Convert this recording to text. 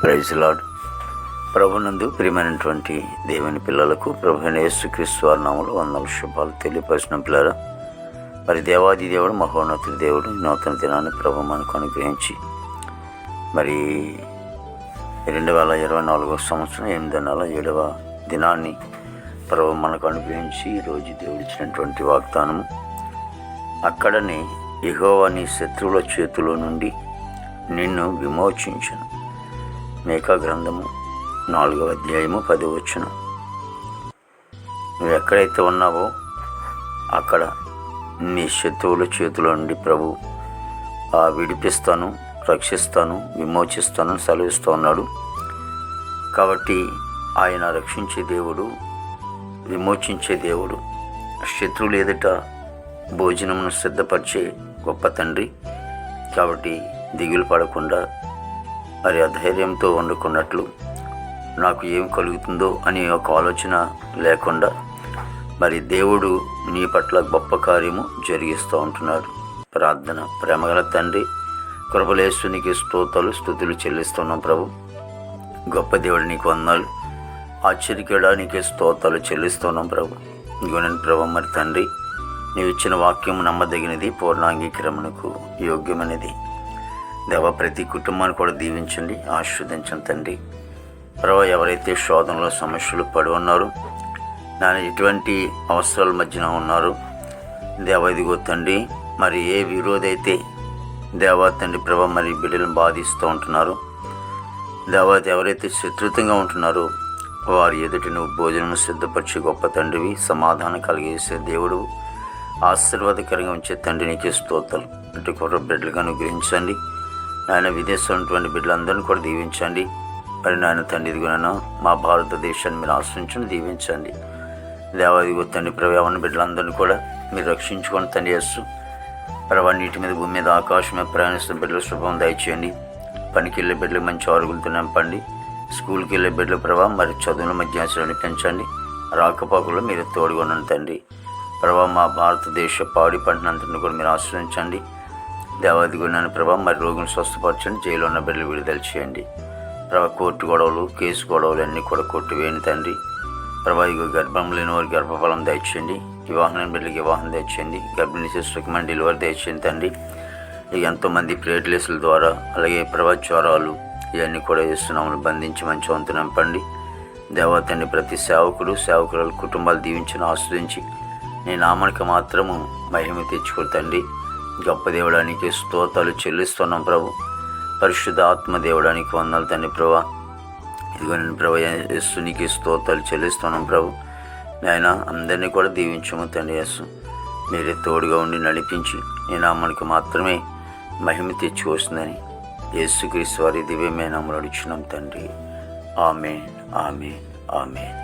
Praise lord. ప్రభునందు ప్రియమైనటువంటి దేవుని పిల్లలకు ప్రభువైన యేసుక్రీస్తు వారి నామములో వందనాలు శుభాలు తెలియపరిచిన పిల్లరా, మరి దేవాది దేవుడు మహోన్నతుడి దేవుడు నూతన దినాన్ని ప్రభు మనకు అనుగ్రహించి మరి 2024 సంవత్సరం 8వ నెల 7వ దినాన్ని ప్రభు మనకు అనుగ్రహించి ఈరోజు దేవుడు ఇచ్చినటువంటి వాగ్దానము, అక్కడనే యెహోవా నీ శత్రువుల చేతిలో నుండి నిన్ను విమోచించును. మేకా గ్రంథము 4వ అధ్యాయము 10వ వచనం. నువ్వు ఎక్కడైతే ఉన్నావో అక్కడ నీ శత్రువుల చేతిలో నుండి ప్రభు విడిపిస్తాను, రక్షిస్తాను, విమోచిస్తాను సెలవిస్తూ ఉన్నాడు. కాబట్టి ఆయన రక్షించే దేవుడు, విమోచించే దేవుడు, శత్రువులు ఎదుట భోజనమును సిద్ధపరిచే గొప్ప తండ్రి. కాబట్టి దిగులు పడకుండా మరి అధైర్యంతో వండుకున్నట్లు నాకు ఏం కలుగుతుందో అని ఒక ఆలోచన లేకుండా మరి దేవుడు నీ పట్ల గొప్ప కార్యము జరిగిస్తూ ఉంటున్నాడు. ప్రార్థన. ప్రేమగల తండ్రి, కృపలేశ్వనికి స్తుతులు చెల్లిస్తున్నాం ప్రభు. గొప్ప దేవుడు నీకు వందనాలు, ఆశ్చర్యకడా నీకే స్తోత్రాలు చెల్లిస్తున్నాం ప్రభు. ఇగోనని ప్రభు, మరి తండ్రి నీవు ఇచ్చిన వాక్యం నమ్మదగినది, పూర్ణాంగీకరణకు యోగ్యమైనది. దేవ, ప్రతి కుటుంబాన్ని కూడా దీవించండి, ఆశీర్వదించండి తండ్రి. ప్రభు, ఎవరైతే శోధనలో సమస్యలు పడి ఉన్నారో, నేను ఎటువంటి అవసరాల మధ్యన ఉన్నారు దేవ, ఇదిగో తండ్రి, మరి ఏ విరోధైతే దేవా తండ్రి ప్రభు మరి బిడ్డలను బాధిస్తూ ఉంటున్నారు దేవా, ఎవరైతే శత్రుతంగా ఉంటున్నారో వారి ఎదుటి నువ్వు భోజనం సిద్ధపరిచే గొప్ప తండ్రివి, సమాధానం కలిగేసే దేవుడు, ఆశీర్వాదకరంగా ఉంచే తండ్రి నీకే స్తోత్రాలు. అంటే కొత్త బిడ్డలుగా అనుగ్రహించండి నాయన. విదేశంలో ఉన్నటువంటి బిడ్డలందరినీ కూడా దీవించండి. మరి నాయన తండ్రి, ఇదిగోనైనా మా భారతదేశాన్ని మీరు ఆశ్రయించండి, దీవించండి దేవా. ఇదిగో తండ్రి ప్రభావం బిడ్డలందరినీ కూడా మీరు రక్షించుకొని తండ్రి చేస్తూ ప్రభావ నీటి మీద, భూమి మీద, ఆకాశం మీద ప్రయాణిస్తున్న బిడ్డల శుభం దయచేయండి. పనికి వెళ్ళే బిడ్డలు మంచి ఆరుగులతో నింపండి. స్కూల్కి వెళ్ళే బిడ్డల ప్రభావం మరి చదువుల మధ్య పెంచండి. రాకపోకలు మీరు తోడుగా ఉండండి తండ్రి ప్రభావ. మా భారతదేశ పాడి పంటనంతటిని కూడా మీరు ఆశ్రయించండి దేవాది గుణాన్ని ప్రభావం. మరి రోగులను స్వస్థపరచండి. జైలు ఉన్న బిడ్డలు విడుదల చేయండి ప్రభావ. కోర్టు గొడవలు, కేసు గొడవలు అన్నీ కూడా కొట్టివేయండి తండ్రి ప్రభావ. ఇగో గర్భం లేని వారికి గర్భఫలం దయచేయండి. వివాహం లేని బిడ్డలకి వివాహం దయచేయండి. గర్భిణీ సుఖమైన డెలివరీ దయచేయండి తండ్రి. ఇక ఎంతోమంది ప్లేట్లెస్ల ద్వారా అలాగే ప్రభావ జ్వరాలు ఇవన్నీ కూడా వేస్తున్నామని బంధించి మంచి వంతు నింపండి దేవా తండ్రి. ప్రతి సేవకుల కుటుంబాలు దీవించిన ఆస్వాదించి నీ నామానికి మాత్రము మహిమ తెచ్చుకోరు తండ్రి. గొప్ప దేవుడానికి స్తోత్రాలు చెల్లిస్తున్నాం ప్రభు. పరిశుద్ధ ఆత్మ దేవుడానికి వందనాలు తండ్రి ప్రభా. ఇదిగో నేను ప్రభు యేసు నీకు స్తోత్రాలు చెల్లిస్తున్నాం ప్రభు. నాయన అందరినీ కూడా దీవించము తండ్రి యేసు. మీరే తోడుగా ఉండి నడిపించి నీ నామానికి మాత్రమే మహిమ తెచ్చి వస్తుందని యేసుక్రీస్తు వారి దివ్యమైన నామములో అడుగుచున్నాం తండ్రి. ఆమేన్, ఆమేన్, ఆమేన్.